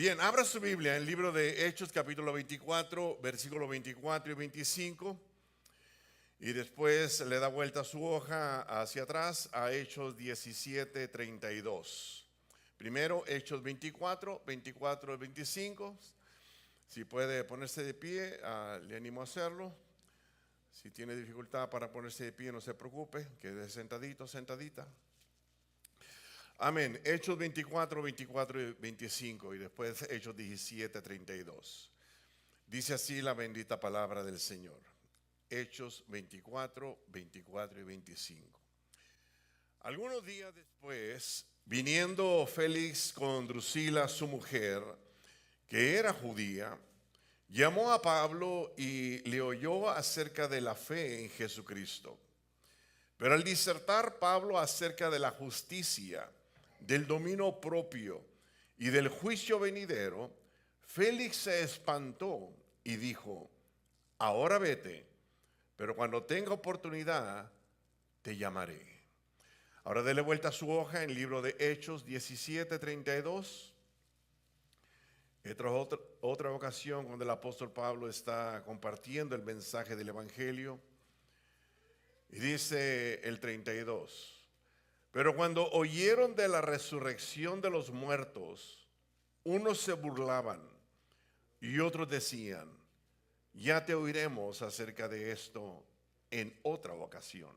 Bien, abra su Biblia en el libro de Hechos, capítulo 24, versículos 24 y 25. Y después le da vuelta su hoja hacia atrás a Hechos 17, 32. Primero, Hechos 24, 24 y 25. Si puede ponerse de pie, le animo a hacerlo. Si tiene dificultad para ponerse de pie, no se preocupe, quede sentadito, sentadita. Amén. Hechos 24, 24 y 25 y después Hechos 17, 32. Dice así la bendita palabra del Señor. Hechos 24, 24 y 25. Algunos días después, viniendo Félix con Drusila, su mujer, que era judía, llamó a Pablo y le oyó acerca de la fe en Jesucristo. Pero al disertar Pablo acerca de la justicia, del dominio propio y del juicio venidero, Félix se espantó y dijo: ahora vete, pero cuando tenga oportunidad te llamaré. Ahora dele vuelta a su hoja en el libro de Hechos 17, 32. Otra ocasión cuando el apóstol Pablo está compartiendo el mensaje del Evangelio. Y dice el 32. Pero cuando oyeron de la resurrección de los muertos, unos se burlaban y otros decían: ya te oiremos acerca de esto en otra ocasión.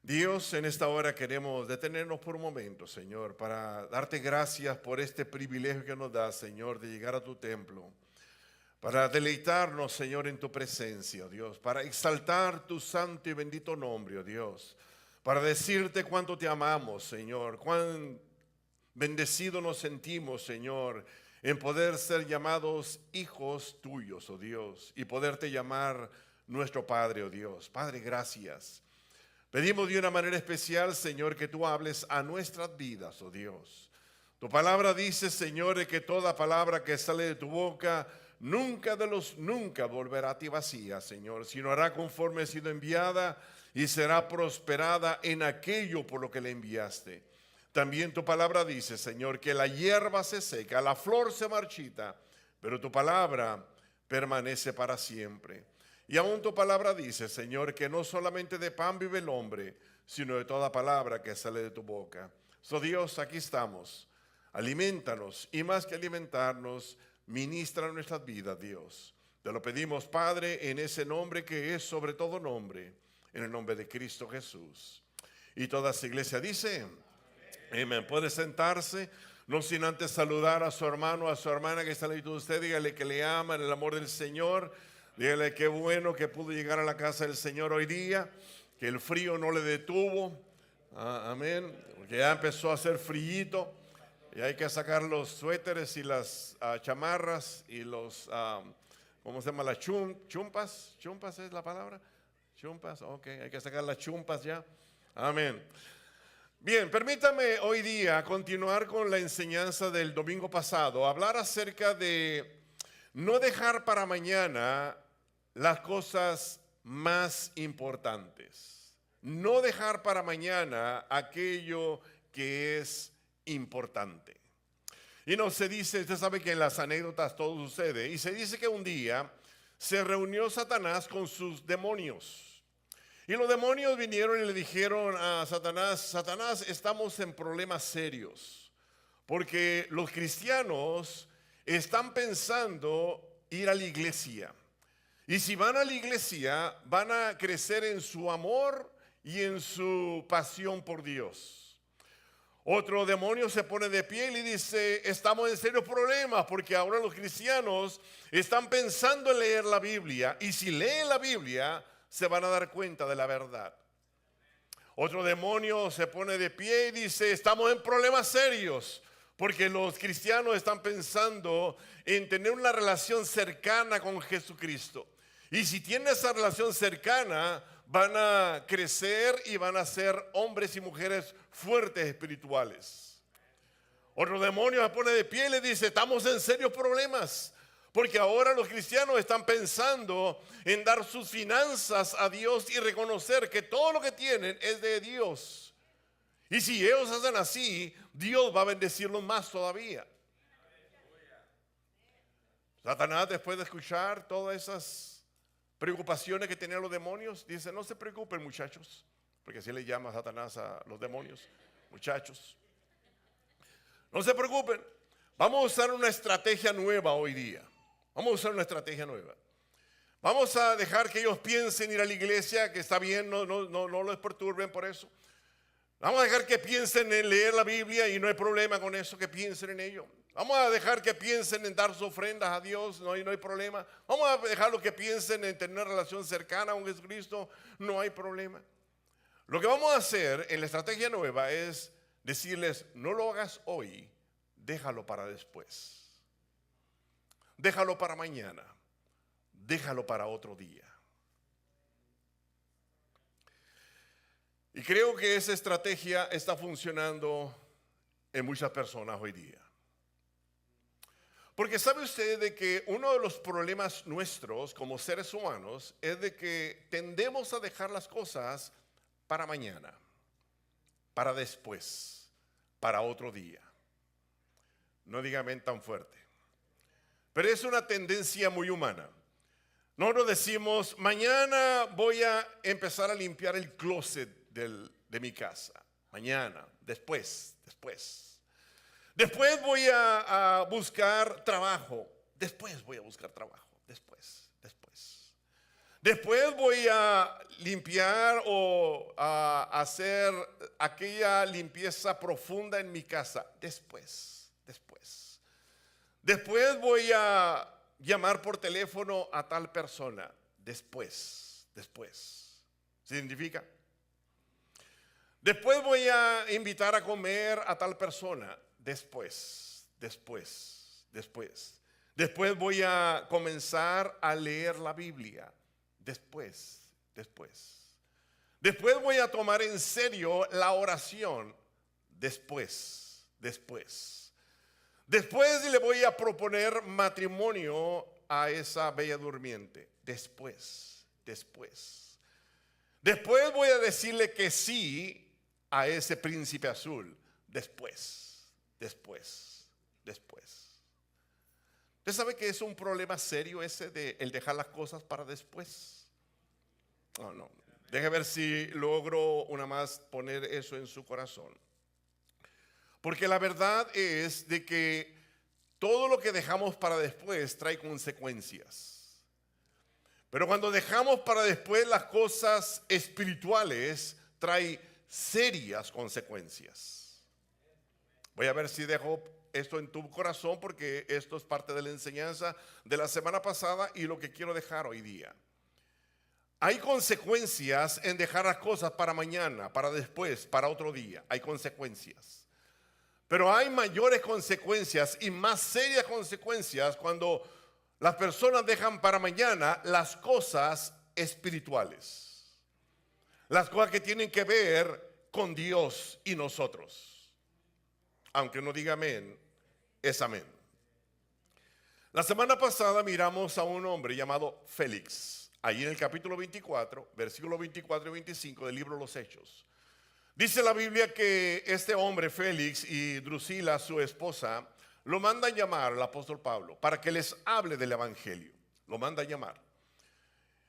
Dios, en esta hora queremos detenernos por un momento, Señor, para darte gracias por este privilegio que nos das, Señor, de llegar a tu templo, para deleitarnos, Señor, en tu presencia, oh Dios, para exaltar tu santo y bendito nombre, oh Dios, para decirte cuánto te amamos, Señor, cuán bendecidos nos sentimos, Señor, en poder ser llamados hijos tuyos, oh Dios, y poderte llamar nuestro Padre, oh Dios. Padre, gracias. Pedimos de una manera especial, Señor, que tú hables a nuestras vidas, oh Dios. Tu palabra dice, Señor, que toda palabra que sale de tu boca nunca volverá a ti vacía, Señor, sino hará conforme ha sido enviada y será prosperada en aquello por lo que le enviaste. También tu palabra dice, Señor, que la hierba se seca, la flor se marchita, pero tu palabra permanece para siempre. Y aún tu palabra dice, Señor, que no solamente de pan vive el hombre, sino de toda palabra que sale de tu boca. So, Dios, aquí estamos. Aliméntanos, y más que alimentarnos, ministra nuestras vidas, Dios. Te lo pedimos, Padre, en ese nombre que es sobre todo nombre, en el nombre de Cristo Jesús. Y toda esa iglesia dice, amén. Puede sentarse, no sin antes saludar a su hermano, a su hermana que está al lado de usted. Dígale que le ama en el amor del Señor. Dígale qué bueno que pudo llegar a la casa del Señor hoy día, que el frío no le detuvo. Amén. Porque ya empezó a hacer frillito. Y hay que sacar los suéteres y las chamarras y los, ¿cómo se llama? Las chumpas. ¿Chumpas es la palabra? Chumpas, ok, hay que sacar las chumpas ya. Amén. Bien, permítame hoy día continuar con la enseñanza del domingo pasado, hablar acerca de no dejar para mañana las cosas más importantes. No dejar para mañana aquello que es importante. Y no se dice, usted sabe que en las anécdotas todo sucede, y se dice que un día se reunió Satanás con sus demonios. Y los demonios vinieron y le dijeron a Satanás: Satanás, estamos en problemas serios, porque los cristianos están pensando ir a la iglesia. Y si van a la iglesia, van a crecer en su amor y en su pasión por Dios. Otro demonio se pone de pie y le dice: estamos en serios problemas porque ahora los cristianos están pensando en leer la Biblia, y si leen la Biblia se van a dar cuenta de la verdad. Otro demonio se pone de pie y dice: estamos en problemas serios porque los cristianos están pensando en tener una relación cercana con Jesucristo. Y si tienen esa relación cercana, van a crecer y van a ser hombres y mujeres fuertes espirituales. Otro demonio se pone de pie y le dice: estamos en serios problemas porque ahora los cristianos están pensando en dar sus finanzas a Dios y reconocer que todo lo que tienen es de Dios. Y si ellos hacen así, Dios va a bendecirlos más todavía. Satanás, después de escuchar todas esas preocupaciones que tenían los demonios, dice: no se preocupen, muchachos, porque así le llama Satanás a los demonios, muchachos. No se preocupen, vamos a usar una estrategia nueva hoy día. Vamos a usar una estrategia nueva. Vamos a dejar que ellos piensen ir a la iglesia, que está bien, no los perturben por eso. Vamos a dejar que piensen en leer la Biblia y no hay problema con eso, que piensen en ello. Vamos a dejar que piensen en dar sus ofrendas a Dios, no hay problema. Vamos a dejarlo que piensen en tener una relación cercana con Jesucristo, no hay problema. Lo que vamos a hacer en la estrategia nueva es decirles: no lo hagas hoy, déjalo para después. Déjalo para mañana, déjalo para otro día. Y creo que esa estrategia está funcionando en muchas personas hoy día. Porque ¿sabe usted de que uno de los problemas nuestros como seres humanos es de que tendemos a dejar las cosas para mañana, para después, para otro día? No diga amén tan fuerte. Pero es una tendencia muy humana. Nosotros decimos: mañana voy a empezar a limpiar el closet de mi casa. Mañana, después. Después voy a buscar trabajo. Después voy a buscar trabajo. Después. Después voy a limpiar o a hacer aquella limpieza profunda en mi casa. Después. Después voy a llamar por teléfono a tal persona. Después. ¿Se identifica? Después voy a invitar a comer a tal persona. Después. Después voy a comenzar a leer la Biblia. Después. Después voy a tomar en serio la oración. Después. Después le voy a proponer matrimonio a esa bella durmiente. Después. Después voy a decirle que sí a ese príncipe azul. Después. ¿Usted sabe que es un problema serio ese de el dejar las cosas para después? No. Deje ver si logro una más poner eso en su corazón. Porque la verdad es de que todo lo que dejamos para después trae consecuencias. Pero cuando dejamos para después las cosas espirituales, trae serias consecuencias. Voy a ver si dejo esto en tu corazón, porque esto es parte de la enseñanza de la semana pasada y lo que quiero dejar hoy día. Hay consecuencias en dejar las cosas para mañana, para después, para otro día. Hay consecuencias. Pero hay mayores consecuencias y más serias consecuencias cuando las personas dejan para mañana las cosas espirituales. Las cosas que tienen que ver con Dios y nosotros. Aunque no diga amén, es amén. La semana pasada miramos a un hombre llamado Félix. Ahí en el capítulo 24, versículos 24 y 25 del libro Los Hechos. Dice la Biblia que este hombre Félix y Drusila, su esposa, lo mandan llamar al apóstol Pablo para que les hable del evangelio. Lo mandan llamar.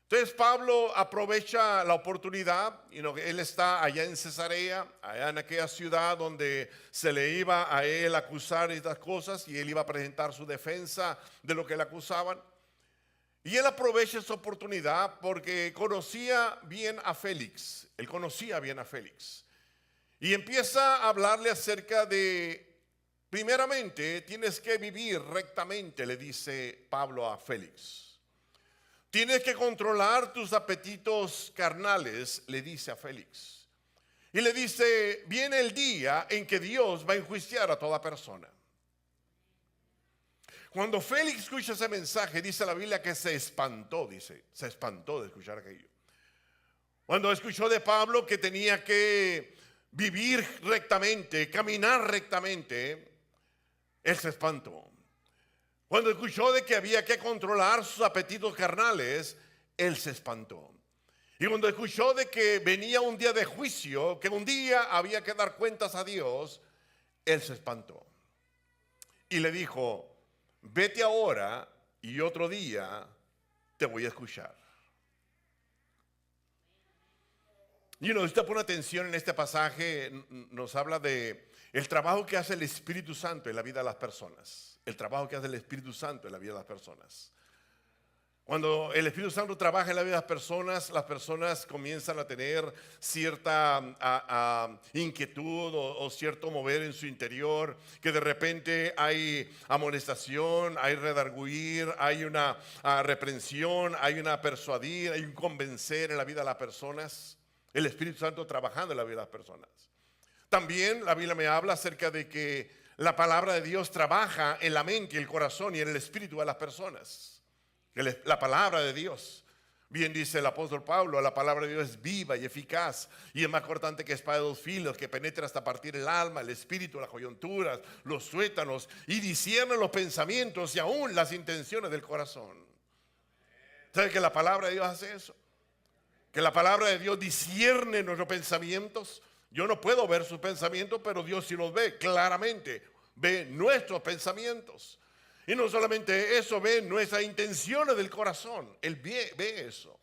Entonces Pablo aprovecha la oportunidad, él está allá en Cesarea, allá en aquella ciudad donde se le iba a él acusar estas cosas y él iba a presentar su defensa de lo que le acusaban. Y él aprovecha esa oportunidad porque conocía bien a Félix, y empieza a hablarle acerca de, primeramente, tienes que vivir rectamente, le dice Pablo a Félix. Tienes que controlar tus apetitos carnales, le dice a Félix. Y le dice: viene el día en que Dios va a enjuiciar a toda persona. Cuando Félix escucha ese mensaje, dice la Biblia que se espantó de escuchar aquello. Cuando escuchó de Pablo que tenía que vivir rectamente, caminar rectamente, él se espantó. Cuando escuchó de que había que controlar sus apetitos carnales, él se espantó. Y cuando escuchó de que venía un día de juicio, que un día había que dar cuentas a Dios, él se espantó. Y le dijo: vete ahora y otro día te voy a escuchar. Y usted pone atención en este pasaje, nos habla de el trabajo que hace el Espíritu Santo en la vida de las personas. El trabajo que hace el Espíritu Santo en la vida de las personas. Cuando el Espíritu Santo trabaja en la vida de las personas comienzan a tener cierta inquietud o cierto mover en su interior, que de repente hay amonestación, hay redarguir, hay una reprensión, hay una persuadir, hay un convencer en la vida de las personas. El Espíritu Santo trabajando en la vida de las personas. También la Biblia me habla acerca de que la palabra de Dios trabaja en la mente, el corazón y en el espíritu de las personas. La palabra de Dios, bien dice el apóstol Pablo, la palabra de Dios es viva y eficaz y es más cortante que espada de dos filos, que penetra hasta partir el alma, el espíritu, las coyunturas, los tuétanos y discierne los pensamientos y aún las intenciones del corazón. ¿Sabe que la palabra de Dios hace eso? Que la palabra de Dios discierne nuestros pensamientos. Yo no puedo ver sus pensamientos, pero Dios sí los ve claramente, ve nuestros pensamientos. Y no solamente eso, ve nuestras intenciones del corazón. Él ve eso.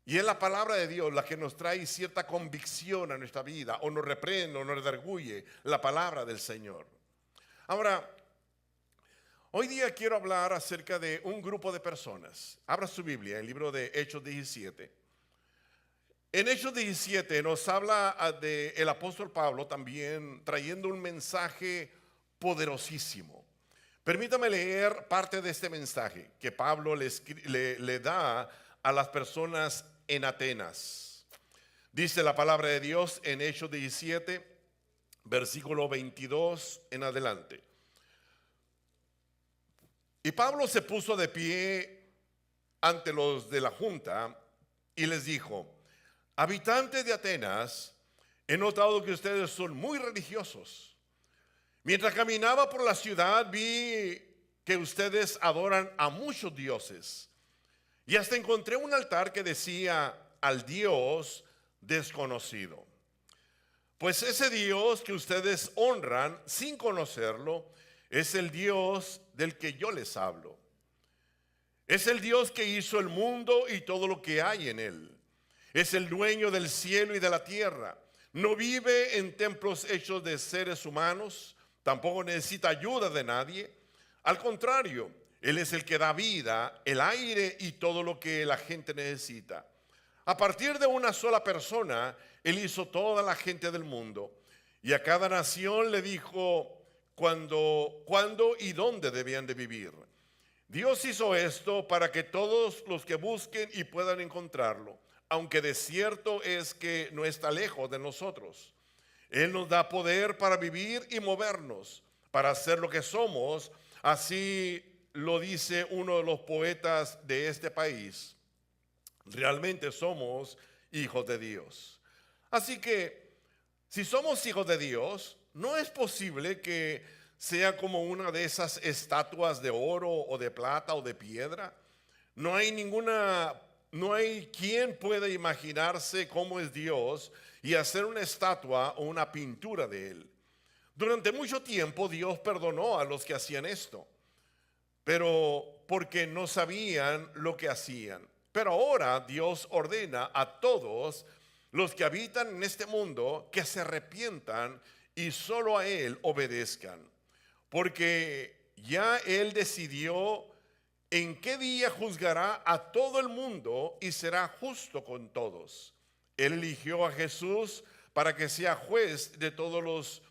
Y es la palabra de Dios la que nos trae cierta convicción a nuestra vida, o nos reprende, o nos redarguye, la palabra del Señor. Ahora, hoy día quiero hablar acerca de un grupo de personas. Abra su Biblia, el libro de Hechos 17. En Hechos 17 nos habla del apóstol Pablo también trayendo un mensaje poderosísimo. Permítame leer parte de este mensaje que Pablo le da a las personas en Atenas. Dice la palabra de Dios en Hechos 17, versículo 22 en adelante. Y Pablo se puso de pie ante los de la junta y les dijo: habitantes de Atenas, he notado que ustedes son muy religiosos. Mientras caminaba por la ciudad vi que ustedes adoran a muchos dioses. Y hasta encontré un altar que decía al Dios desconocido. Pues ese Dios que ustedes honran sin conocerlo es el Dios del que yo les hablo. Es el Dios que hizo el mundo y todo lo que hay en él. Es el dueño del cielo y de la tierra. No vive en templos hechos de seres humanos. Tampoco necesita ayuda de nadie. Al contrario, Él es el que da vida, el aire y todo lo que la gente necesita. A partir de una sola persona, Él hizo toda la gente del mundo. Y a cada nación le dijo cuándo y dónde debían de vivir. Dios hizo esto para que todos los que busquen y puedan encontrarlo, aunque de cierto es que no está lejos de nosotros. Él nos da poder para vivir y movernos, para hacer lo que somos. Así lo dice uno de los poetas de este país. Realmente somos hijos de Dios. Así que, si somos hijos de Dios, no es posible que sea como una de esas estatuas de oro o de plata o de piedra. No hay quien pueda imaginarse cómo es Dios y hacer una estatua o una pintura de Él. Durante mucho tiempo Dios perdonó a los que hacían esto, pero porque no sabían lo que hacían. Pero ahora Dios ordena a todos los que habitan en este mundo que se arrepientan y solo a Él obedezcan. Porque ya Él decidió en qué día juzgará a todo el mundo y será justo con todos. Él eligió a Jesús para que sea juez de todos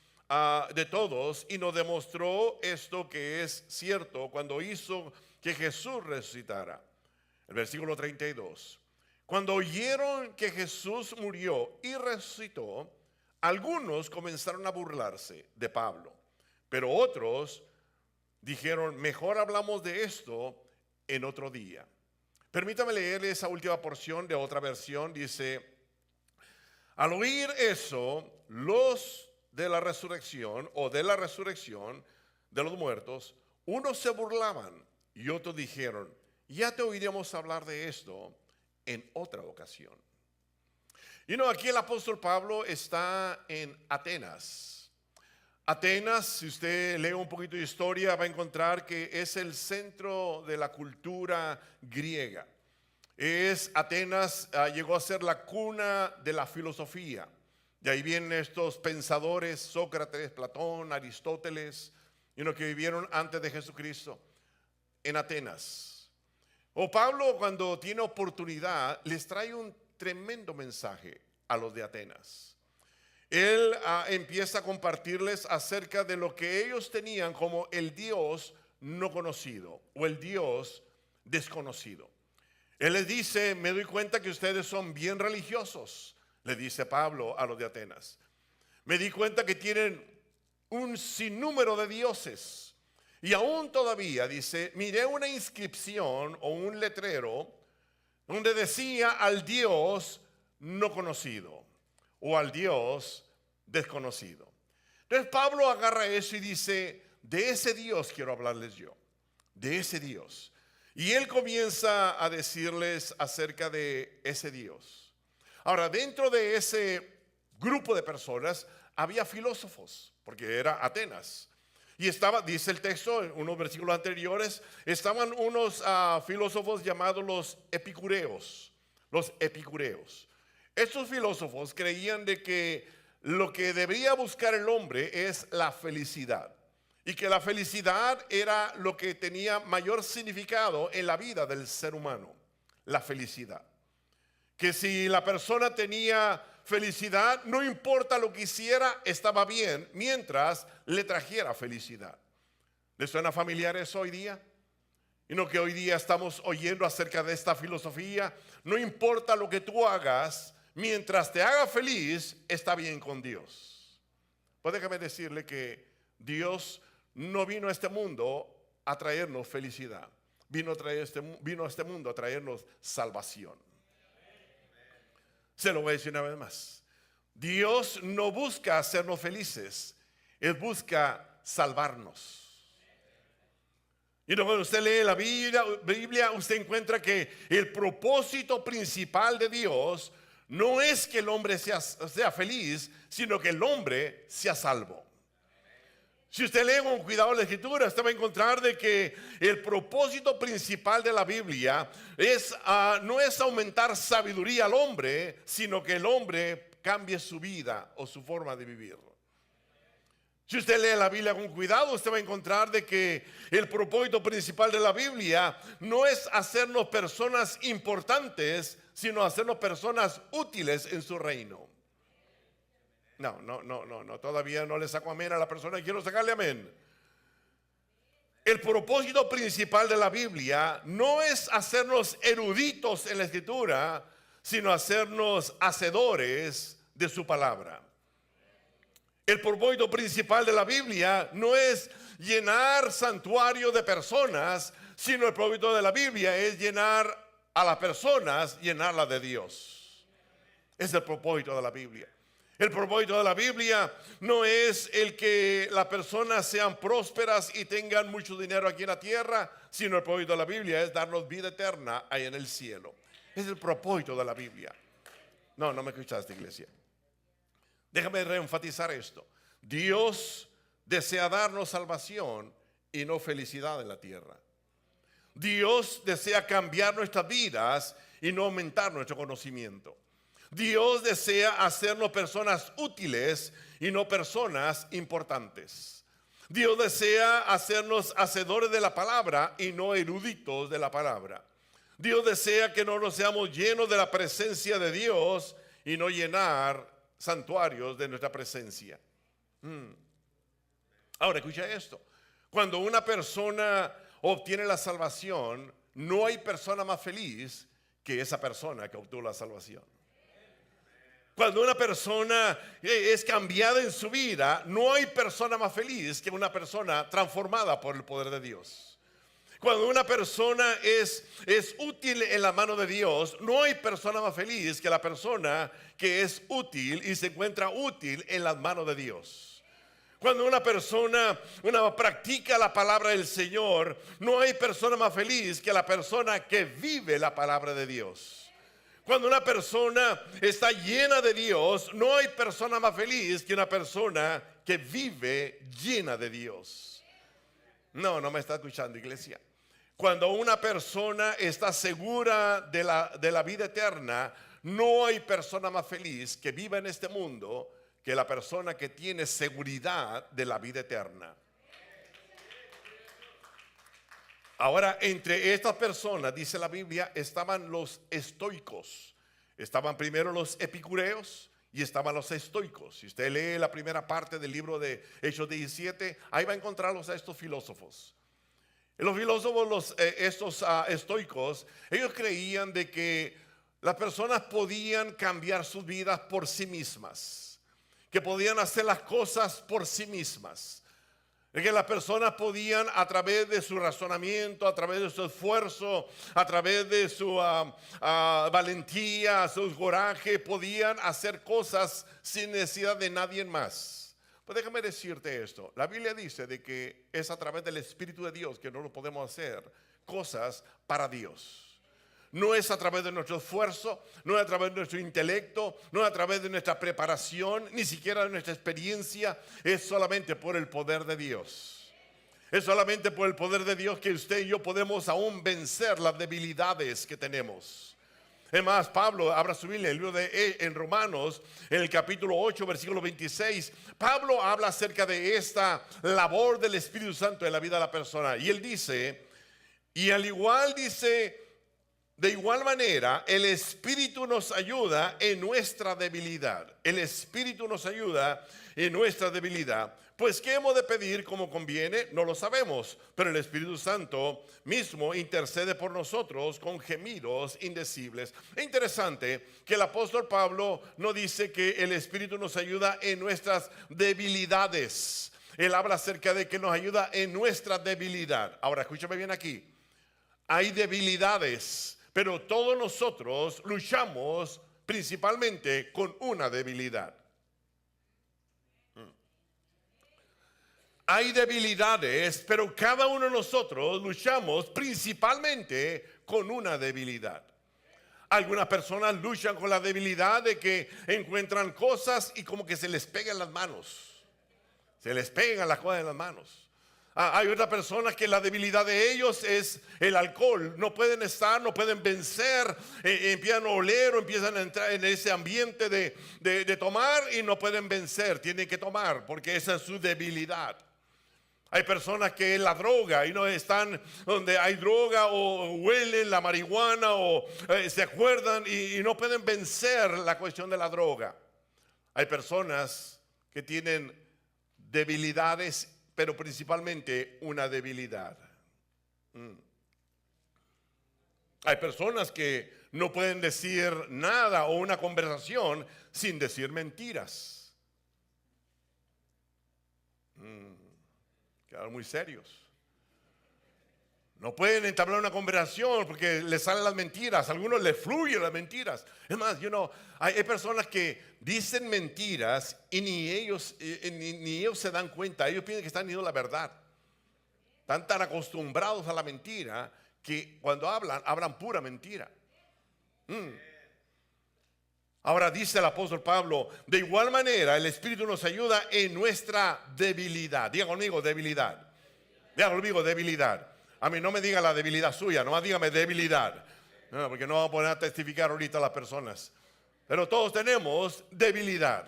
y nos demostró esto que es cierto cuando hizo que Jesús resucitara. El versículo 32. Cuando oyeron que Jesús murió y resucitó, algunos comenzaron a burlarse de Pablo, pero otros dijeron: mejor hablamos de esto en otro día. Permítame leerle esa última porción de otra versión. Dice: al oír eso, los de la resurrección o de la resurrección de los muertos, unos se burlaban y otros dijeron: ya te oiremos hablar de esto en otra ocasión. Aquí el apóstol Pablo está en Atenas. Atenas, si usted lee un poquito de historia, va a encontrar que es el centro de la cultura griega. Atenas llegó a ser la cuna de la filosofía. De ahí vienen estos pensadores, Sócrates, Platón, Aristóteles, que vivieron antes de Jesucristo en Atenas. Pablo, cuando tiene oportunidad, les trae un tremendo mensaje a los de Atenas. Él empieza a compartirles acerca de lo que ellos tenían como el Dios no conocido o el Dios desconocido. Él les dice: me doy cuenta que ustedes son bien religiosos, le dice Pablo a los de Atenas. Me di cuenta que tienen un sinnúmero de dioses. Y aún todavía, dice, miré una inscripción o un letrero donde decía al Dios no conocido o al Dios desconocido. Entonces Pablo agarra eso y dice: de ese Dios quiero hablarles yo, de ese Dios. Y él comienza a decirles acerca de ese Dios. Ahora, dentro de ese grupo de personas había filósofos, porque era Atenas. Y dice el texto en unos versículos anteriores, estaban unos filósofos llamados los epicureos. Los epicureos. Estos filósofos creían de que lo que debería buscar el hombre es la felicidad. Y que la felicidad era lo que tenía mayor significado en la vida del ser humano. La felicidad. Que si la persona tenía felicidad, no importa lo que hiciera, estaba bien, mientras le trajera felicidad. ¿Les suena familiar eso hoy día? Y no que hoy día estamos oyendo acerca de esta filosofía. No importa lo que tú hagas, mientras te haga feliz, está bien con Dios. Pues déjame decirle que Dios no vino a este mundo a traernos felicidad. Vino a este mundo a traernos salvación. Se lo voy a decir una vez más. Dios no busca hacernos felices, Él busca salvarnos. Y cuando usted lee la Biblia, usted encuentra que el propósito principal de Dios no es que el hombre sea feliz, sino que el hombre sea salvo. Si usted lee con cuidado la Escritura, usted va a encontrar de que el propósito principal de la Biblia no es aumentar sabiduría al hombre, sino que el hombre cambie su vida o su forma de vivir. Si usted lee la Biblia con cuidado, usted va a encontrar de que el propósito principal de la Biblia no es hacernos personas importantes, sino hacernos personas útiles en su reino. No, todavía no le saco amén a la persona, quiero sacarle amén. El propósito principal de la Biblia no es hacernos eruditos en la Escritura, sino hacernos hacedores de su palabra. El propósito principal de la Biblia no es llenar santuarios de personas, sino el propósito de la Biblia es llenar a las personas, llenarlas de Dios. Es el propósito de la Biblia. El propósito de la Biblia no es el que las personas sean prósperas y tengan mucho dinero aquí en la tierra, sino el propósito de la Biblia es darnos vida eterna ahí en el cielo. Es el propósito de la Biblia. No me escuchaste, iglesia. Déjame reenfatizar esto. Dios desea darnos salvación y no felicidad en la tierra. Dios desea cambiar nuestras vidas y no aumentar nuestro conocimiento. Dios desea hacernos personas útiles y no personas importantes. Dios desea hacernos hacedores de la palabra y no eruditos de la palabra. Dios desea que no nos seamos llenos de la presencia de Dios y no llenar santuarios de nuestra presencia. Ahora escucha esto. Cuando una persona obtiene la salvación, no hay persona más feliz que esa persona que obtuvo la salvación. Cuando una persona es cambiada en su vida, no hay persona más feliz que una persona transformada por el poder de Dios. Cuando una persona es útil en la mano de Dios, no hay persona más feliz que la persona que es útil y se encuentra útil en las manos de Dios. Cuando una persona practica la palabra del Señor, no hay persona más feliz que la persona que vive la palabra de Dios. Cuando una persona está llena de Dios, no hay persona más feliz que una persona que vive llena de Dios. No me está escuchando, iglesia. Cuando una persona está segura de la vida eterna, no hay persona más feliz que viva en este mundo que la persona que tiene seguridad de la vida eterna. Ahora, entre estas personas, dice la Biblia, estaban los estoicos. Estaban primero los epicureos y estaban los estoicos. Si usted lee la primera parte del libro de Hechos 17, ahí va a encontrarlos a estos filósofos. Los filósofos, estos estoicos, ellos creían de que las personas podían cambiar sus vidas por sí mismas, que podían hacer las cosas por sí mismas. Es que las personas podían, a través de su razonamiento, a través de su esfuerzo, a través de su valentía, su coraje, podían hacer cosas sin necesidad de nadie más. Pues déjame decirte esto. La Biblia dice de que es a través del Espíritu de Dios que no lo podemos hacer cosas para Dios. No es a través de nuestro esfuerzo, no es a través de nuestro intelecto, no es a través de nuestra preparación, ni siquiera de nuestra experiencia. Es solamente por el poder de Dios. Es solamente por el poder de Dios que usted y yo podemos aún vencer las debilidades que tenemos. Es más, Pablo, abra su Biblia, el libro en Romanos, en el capítulo 8, versículo 26, Pablo habla acerca de esta labor del Espíritu Santo en la vida de la persona. Y él dice, y al igual dice, de igual manera, el Espíritu nos ayuda en nuestra debilidad. El Espíritu nos ayuda en nuestra debilidad. Pues, ¿qué hemos de pedir como conviene? No lo sabemos, pero el Espíritu Santo mismo intercede por nosotros con gemidos indecibles. Es interesante que el apóstol Pablo no dice que el Espíritu nos ayuda en nuestras debilidades. Él habla acerca de que nos ayuda en nuestra debilidad. Ahora, escúchame bien aquí. Hay debilidades, pero todos nosotros luchamos principalmente con una debilidad. Hay debilidades, pero cada uno de nosotros luchamos principalmente con una debilidad. Algunas personas luchan con la debilidad de que encuentran cosas y como que se les pegan las manos. Se les pegan las cosas en las manos. Hay otras personas que la debilidad de ellos es el alcohol. No pueden vencer, empiezan a oler o empiezan a entrar en ese ambiente de tomar y no pueden vencer. Tienen que tomar porque esa es su debilidad. Hay personas que la droga y no están donde hay droga o huelen la marihuana o se acuerdan y no pueden vencer la cuestión de la droga. Hay personas que tienen debilidades, pero principalmente una debilidad. Hay personas que no pueden decir nada o una conversación sin decir mentiras. Quedaron muy serios. No pueden entablar una conversación porque les salen las mentiras. A algunos les fluyen las mentiras. Es más, hay personas que dicen mentiras y ni ellos se dan cuenta. Ellos piensan que están diciendo la verdad. Están tan acostumbrados a la mentira que cuando hablan pura mentira. Ahora dice el apóstol Pablo, de igual manera el Espíritu nos ayuda en nuestra debilidad. Diga conmigo, debilidad. Diga conmigo, debilidad. A mí no me diga la debilidad suya, nomás dígame debilidad. No, porque no vamos a poner a testificar ahorita a las personas. Pero todos tenemos debilidad.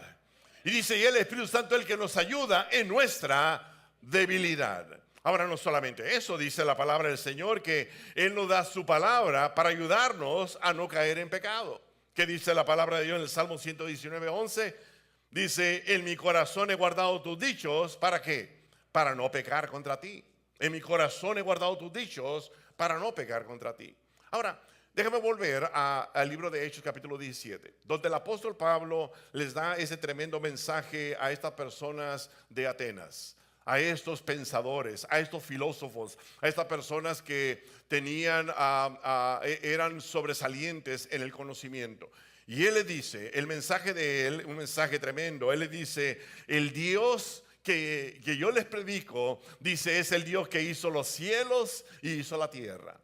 Y dice, y el Espíritu Santo es el que nos ayuda en nuestra debilidad. Ahora no solamente eso, dice la palabra del Señor, que Él nos da su palabra para ayudarnos a no caer en pecado. ¿Qué dice la palabra de Dios en el Salmo 119:11? Dice, en mi corazón he guardado tus dichos, ¿para qué? Para no pecar contra ti. En mi corazón he guardado tus dichos para no pecar contra ti. Ahora, déjame volver al libro de Hechos capítulo 17, donde el apóstol Pablo les da ese tremendo mensaje a estas personas de Atenas, a estos pensadores, a estos filósofos, a estas personas que eran sobresalientes en el conocimiento. Y él le dice, el mensaje de él, un mensaje tremendo, él le dice, el Dios que yo les predico, dice, es el Dios que hizo los cielos y hizo la tierra.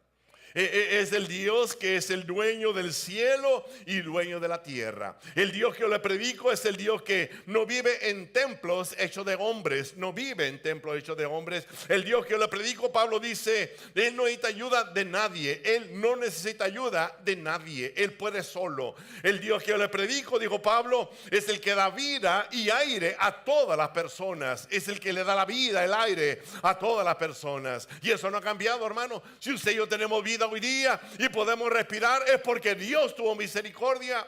Es el Dios que es el dueño del cielo y dueño de la tierra. El Dios que yo le predico es el Dios que no vive en templos hechos de hombres. No vive en templos hechos de hombres. El Dios que yo le predico, Pablo dice, Él no necesita ayuda de nadie. Él no necesita ayuda de nadie. Él puede solo. El Dios que yo le predico, dijo Pablo, es el que da vida y aire a todas las personas. Es el que le da la vida, el aire a todas las personas. Y eso no ha cambiado, hermano. Si usted y yo tenemos vida hoy día y podemos respirar, es porque Dios tuvo misericordia.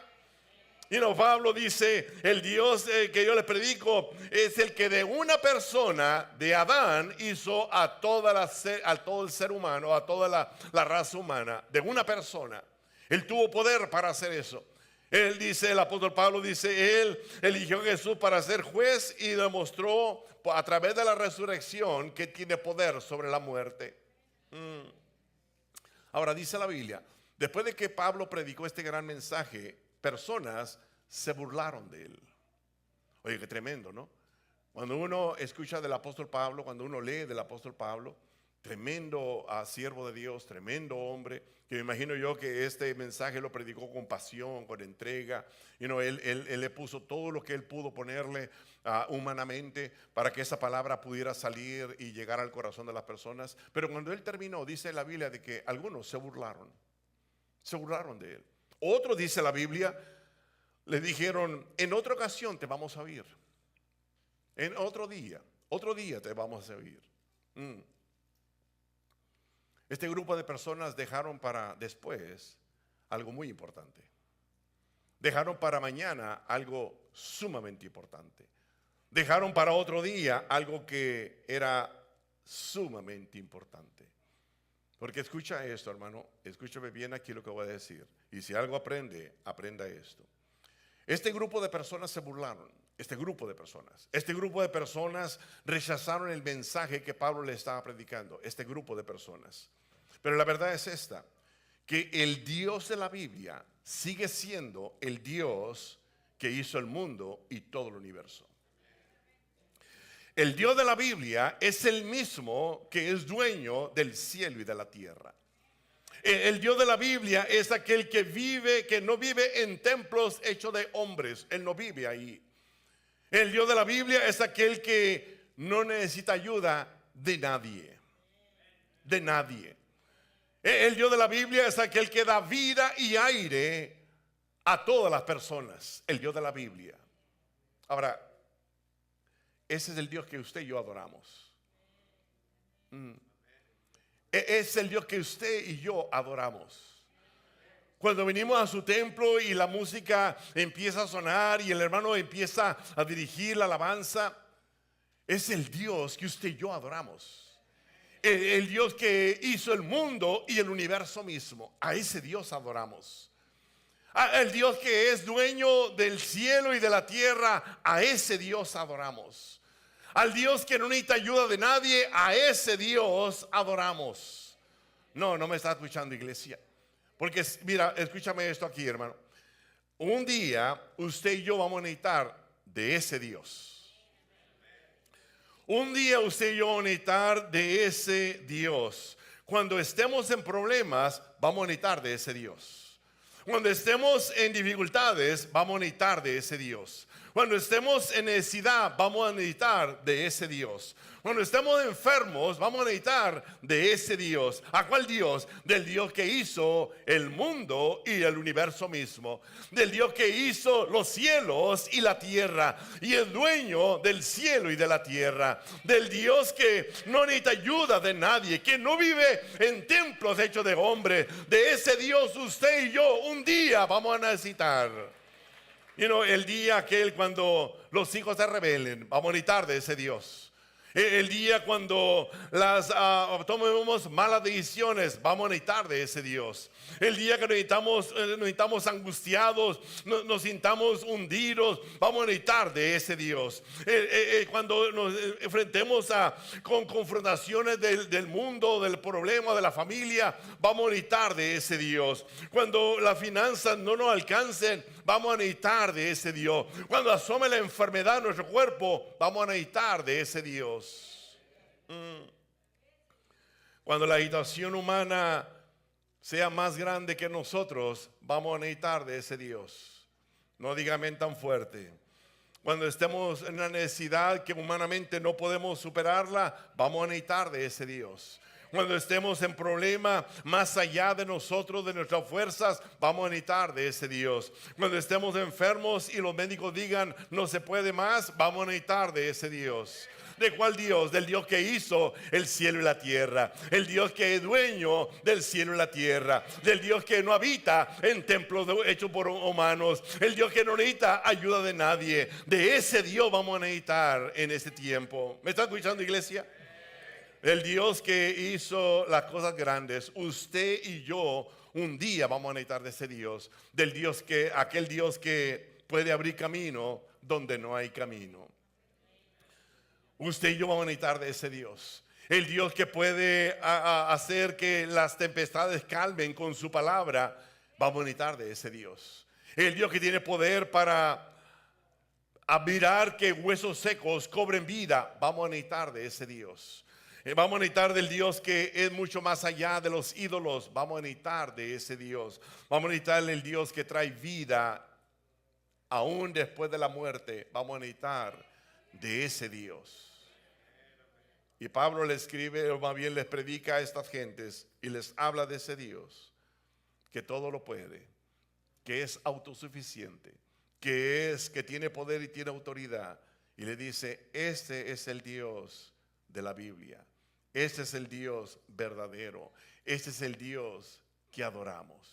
Y no, Pablo dice, el Dios que yo le predico es el que de una persona, de Adán, hizo a todo el ser humano, a toda la raza humana. De una persona. Él tuvo poder para hacer eso. Él dice, el apóstol Pablo dice, Él eligió a Jesús para ser juez y demostró a través de la resurrección que tiene poder sobre la muerte. Ahora dice la Biblia, después de que Pablo predicó este gran mensaje, personas se burlaron de él. Oye, qué tremendo, ¿no? Cuando uno escucha del apóstol Pablo, cuando uno lee del apóstol Pablo, tremendo siervo de Dios, tremendo hombre, que me imagino yo que este mensaje lo predicó con pasión, con entrega. Él le puso todo lo que él pudo ponerle humanamente para que esa palabra pudiera salir y llegar al corazón de las personas. Pero cuando él terminó, dice la Biblia de que algunos se burlaron de él. Otros, dice la Biblia, le dijeron, en otra ocasión te vamos a oír. En otro día te vamos a oír. Este grupo de personas dejaron para después algo muy importante. Dejaron para mañana algo sumamente importante. Dejaron para otro día algo que era sumamente importante. Porque escucha esto, hermano, escúchame bien aquí lo que voy a decir. Y si algo aprenda esto. Este grupo de personas se burlaron. Este grupo de personas rechazaron el mensaje que Pablo le estaba predicando. Este grupo de personas. Pero la verdad es esta, que el Dios de la Biblia sigue siendo el Dios que hizo el mundo y todo el universo. El Dios de la Biblia es el mismo que es dueño del cielo y de la tierra. El Dios de la Biblia es aquel que no vive en templos hechos de hombres. Él no vive ahí. El Dios de la Biblia es aquel que no necesita ayuda de nadie. De nadie. El Dios de la Biblia es aquel que da vida y aire a todas las personas. El Dios de la Biblia. Ahora, ese es el Dios que usted y yo adoramos. Es el Dios que usted y yo adoramos. Cuando venimos a su templo y la música empieza a sonar y el hermano empieza a dirigir la alabanza, es el Dios que usted y yo adoramos. El Dios que hizo el mundo y el universo mismo. A ese Dios adoramos. El Dios que es dueño del cielo y de la tierra. A ese Dios adoramos. Al Dios que no necesita ayuda de nadie. A ese Dios adoramos. No me está escuchando, iglesia. Porque mira, escúchame esto aquí, hermano. Un día usted y yo vamos a necesitar de ese Dios. Un día usted y yo vamos a necesitar de ese Dios. Cuando estemos en problemas, vamos a necesitar de ese Dios. Cuando estemos en dificultades, vamos a necesitar de ese Dios. Cuando estemos en necesidad, vamos a necesitar de ese Dios. Cuando estemos enfermos, vamos a necesitar de ese Dios. ¿A cuál Dios? Del Dios que hizo el mundo y el universo mismo. Del Dios que hizo los cielos y la tierra. Y el dueño del cielo y de la tierra. Del Dios que no necesita ayuda de nadie. Que no vive en templos hechos de hombres. De ese Dios usted y yo un día vamos a necesitar. El día aquel cuando los hijos se rebelen, vamos a necesitar de ese Dios. El día cuando tomemos malas decisiones, vamos a necesitar de ese Dios. El día que nos sintamos angustiados, nos sintamos hundidos, vamos a necesitar de ese Dios. Cuando nos enfrentemos con confrontaciones del mundo, del problema, de la familia, vamos a necesitar de ese Dios. Cuando las finanzas no nos alcancen, vamos a necesitar de ese Dios. Cuando asome la enfermedad en nuestro cuerpo, vamos a necesitar de ese Dios. Cuando la agitación humana sea más grande que nosotros, vamos a necesitar de ese Dios. No diga amén tan fuerte. Cuando estemos en una necesidad que humanamente no podemos superarla, vamos a necesitar de ese Dios. Cuando estemos en problema más allá de nosotros, de nuestras fuerzas, vamos a necesitar de ese Dios. Cuando estemos enfermos y los médicos digan no se puede más, vamos a necesitar de ese Dios. ¿De cuál Dios? Del Dios que hizo el cielo y la tierra. El Dios que es dueño del cielo y la tierra. Del Dios que no habita en templos hechos por humanos. El Dios que no necesita ayuda de nadie. De ese Dios vamos a necesitar en este tiempo. ¿Me está escuchando, iglesia? El Dios que hizo las cosas grandes. Usted y yo un día vamos a necesitar de ese Dios. Del Dios que, aquel Dios que puede abrir camino donde no hay camino. Usted y yo vamos a necesitar de ese Dios. El Dios que puede hacer que las tempestades calmen con su palabra. Vamos a necesitar de ese Dios. El Dios que tiene poder para mirar que huesos secos cobren vida. Vamos a necesitar de ese Dios. Vamos a necesitar del Dios que es mucho más allá de los ídolos. Vamos a necesitar de ese Dios. Vamos a necesitar del Dios que trae vida aún después de la muerte. Vamos a necesitar de ese Dios. Y Pablo le escribe, o más bien les predica a estas gentes y les habla de ese Dios que todo lo puede, que es autosuficiente, que tiene poder y tiene autoridad. Y le dice, este es el Dios de la Biblia. Este es el Dios verdadero. Este es el Dios que adoramos.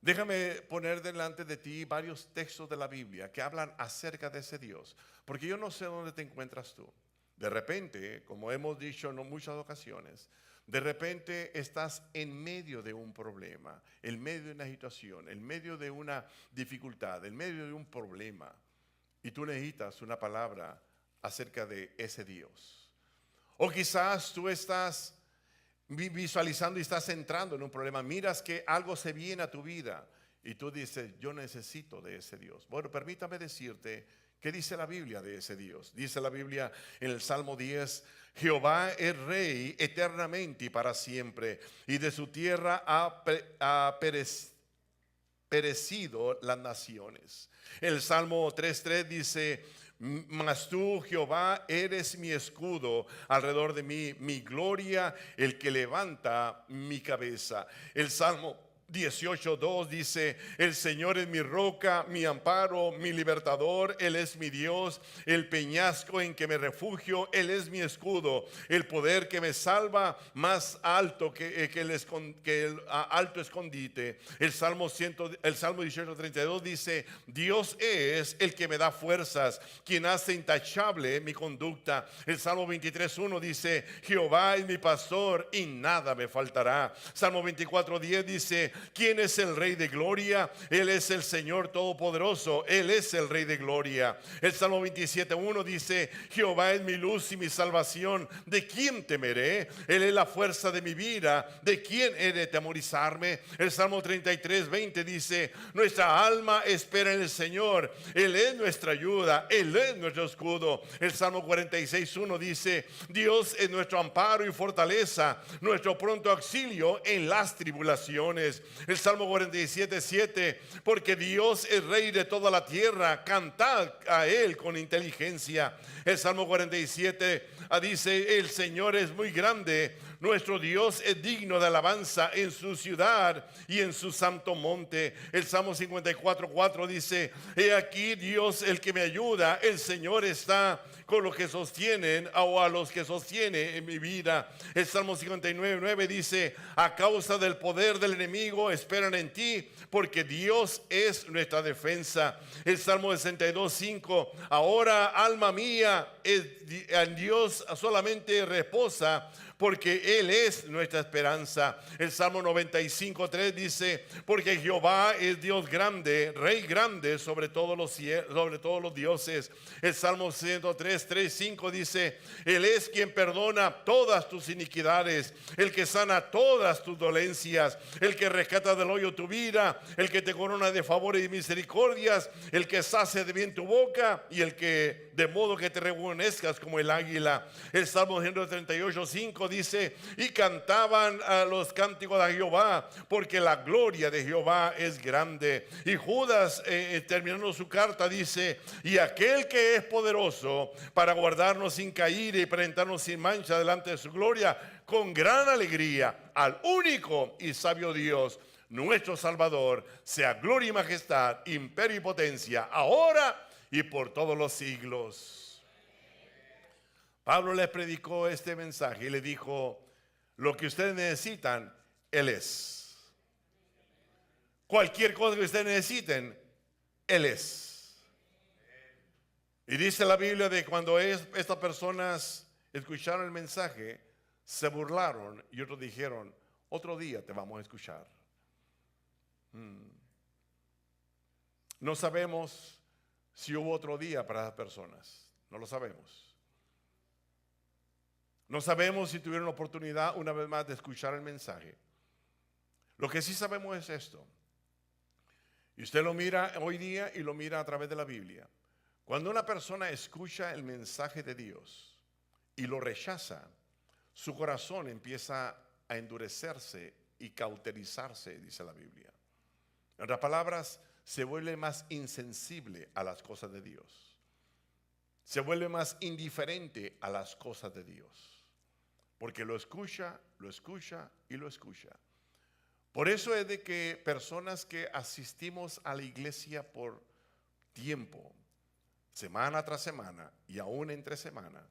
Déjame poner delante de ti varios textos de la Biblia que hablan acerca de ese Dios, porque yo no sé dónde te encuentras tú. De repente, como hemos dicho en muchas ocasiones, de repente estás en medio de un problema, en medio de una situación, en medio de una dificultad, en medio de un problema, y tú necesitas una palabra acerca de ese Dios. O quizás tú estás visualizando y estás entrando en un problema, miras que algo se viene a tu vida y tú dices, yo necesito de ese Dios. Bueno, permítame decirte, ¿qué dice la Biblia de ese Dios? Dice la Biblia en el Salmo 10, Jehová es rey eternamente y para siempre, y de su tierra ha perecido las naciones. El Salmo 3:3 dice, mas tú, Jehová, eres mi escudo alrededor de mí, mi gloria, el que levanta mi cabeza. El Salmo 18:2 dice, el Señor es mi roca, mi amparo, mi libertador, Él es mi Dios, el peñasco en que me refugio, Él es mi escudo, el poder que me salva, más alto que el alto escondite. El Salmo 18:32 dice, Dios es el que me da fuerzas, quien hace intachable mi conducta. El Salmo 23:1 dice, Jehová es mi pastor y nada me faltará. Salmo 24:10 dice, ¿quién es el Rey de gloria? Él es el Señor Todopoderoso, Él es el Rey de gloria. El Salmo 27:1 dice, Jehová es mi luz y mi salvación, ¿de quién temeré? Él es la fuerza de mi vida, ¿de quién he de temorizarme? El Salmo 33:20 dice, nuestra alma espera en el Señor, Él es nuestra ayuda, Él es nuestro escudo. El Salmo 46:1 dice, Dios es nuestro amparo y fortaleza, nuestro pronto auxilio en las tribulaciones. El Salmo 47:7, porque Dios es rey de toda la tierra, cantad a Él con inteligencia. El Salmo 47 dice, el Señor es muy grande, nuestro Dios es digno de alabanza en su ciudad y en su santo monte. El Salmo 54:4 dice, he aquí Dios el que me ayuda, el Señor está con los que sostienen o a los que sostiene en mi vida. El Salmo 59:9 dice, a causa del poder del enemigo esperan en ti, porque Dios es nuestra defensa. El Salmo 62:5, ahora alma mía, en Dios solamente reposa, porque Él es nuestra esperanza. El Salmo 95:3 dice, porque Jehová es Dios grande, Rey grande sobre todos los dioses. El Salmo 103:3-5 dice, Él es quien perdona todas tus iniquidades, el que sana todas tus dolencias, el que rescata del hoyo tu vida, el que te corona de favores y misericordias, el que sacia de bien tu boca y el que de modo que te rejuvenezcas como el águila. El Salmo 138:5 dice: y cantaban a los cánticos a Jehová, porque la gloria de Jehová es grande. Y Judas, terminando su carta, dice: y aquel que es poderoso para guardarnos sin caída y presentarnos sin mancha delante de su gloria, con gran alegría, al único y sabio Dios, nuestro Salvador, sea gloria y majestad, imperio y potencia, ahora y por todos los siglos. Pablo les predicó este mensaje y le dijo: lo que ustedes necesitan, Él es. Cualquier cosa que ustedes necesiten, Él es. Y dice la Biblia de cuando estas personas escucharon el mensaje, se burlaron y otros dijeron: otro día te vamos a escuchar. No sabemos si hubo otro día para las personas. No lo sabemos. No sabemos si tuvieron la oportunidad una vez más de escuchar el mensaje. Lo que sí sabemos es esto. Y usted lo mira hoy día y lo mira a través de la Biblia. Cuando una persona escucha el mensaje de Dios y lo rechaza, su corazón empieza a endurecerse y cauterizarse, dice la Biblia. En otras palabras, se vuelve más insensible a las cosas de Dios. Se vuelve más indiferente a las cosas de Dios. Porque lo escucha y lo escucha. Por eso es de que personas que asistimos a la iglesia por tiempo, semana tras semana y aún entre semana,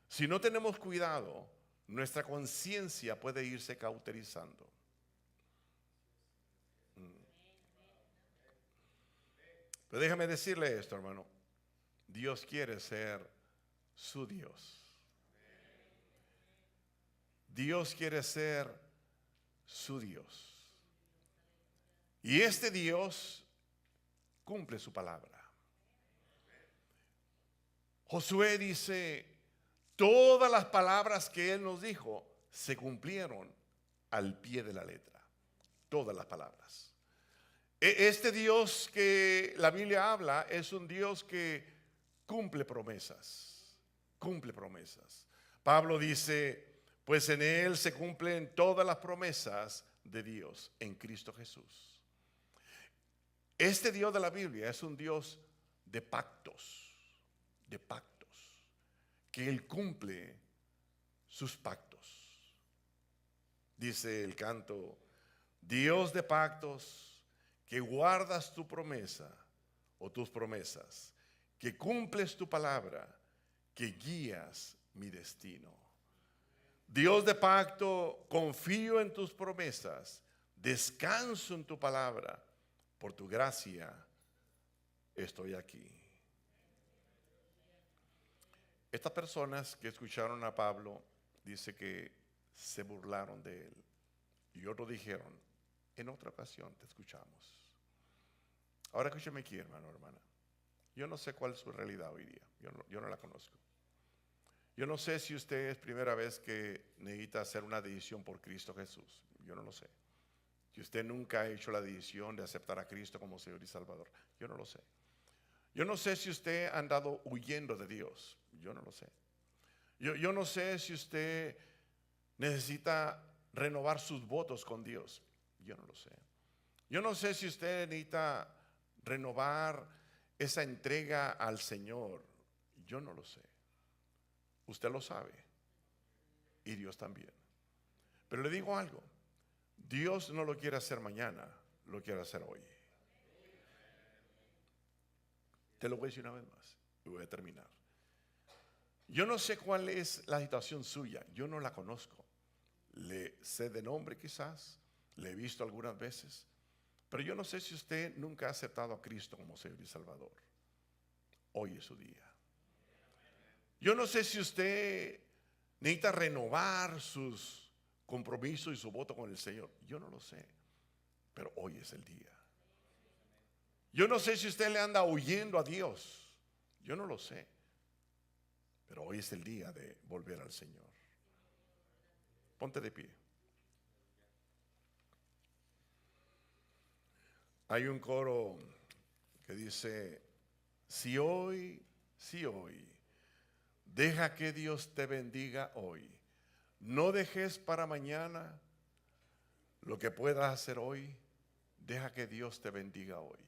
si no tenemos cuidado, nuestra conciencia puede irse cauterizando. Pero déjame decirle esto, hermano. Dios quiere ser su Dios. Dios quiere ser su Dios. Y este Dios cumple su palabra. Josué dice: todas las palabras que Él nos dijo se cumplieron al pie de la letra. Todas las palabras. Este Dios que la Biblia habla es un Dios que cumple promesas. Cumple promesas. Pablo dice: pues en Él se cumplen todas las promesas de Dios en Cristo Jesús. Este Dios de la Biblia es un Dios de pactos, que Él cumple sus pactos. Dice el canto: Dios de pactos, que guardas tu promesa o tus promesas, que cumples tu palabra, que guías mi destino. Dios de pacto, confío en tus promesas, descanso en tu palabra, por tu gracia estoy aquí. Estas personas que escucharon a Pablo, dice que se burlaron de él. Y otros dijeron: en otra ocasión te escuchamos. Ahora escúcheme aquí, hermano, hermana. Yo no sé cuál es su realidad hoy día. Yo no la conozco. Yo no sé si usted es primera vez que necesita hacer una decisión por Cristo Jesús. Yo no lo sé. Si usted nunca ha hecho la decisión de aceptar a Cristo como Señor y Salvador. Yo no lo sé. Yo no sé si usted ha andado huyendo de Dios. Yo no lo sé. Yo no sé si usted necesita renovar sus votos con Dios. Yo no lo sé. Yo no sé si usted necesita renovar esa entrega al Señor. Yo no lo sé. Usted lo sabe. Y Dios también. Pero le digo algo. Dios no lo quiere hacer mañana, lo quiere hacer hoy. Te lo voy a decir una vez más y voy a terminar. Yo no sé cuál es la situación suya. Yo no la conozco. Le sé de nombre quizás. Le he visto algunas veces. Pero yo no sé si usted nunca ha aceptado a Cristo como Señor y Salvador. Hoy es su día. Yo no sé si usted necesita renovar sus compromisos y su voto con el Señor. Yo no lo sé. Pero hoy es el día. Yo no sé si usted le anda huyendo a Dios. Yo no lo sé. Pero hoy es el día de volver al Señor. Ponte de pie. Hay un coro que dice: si hoy Sí, hoy. Deja que Dios te bendiga hoy. No dejes para mañana lo que puedas hacer hoy. Deja que Dios te bendiga hoy.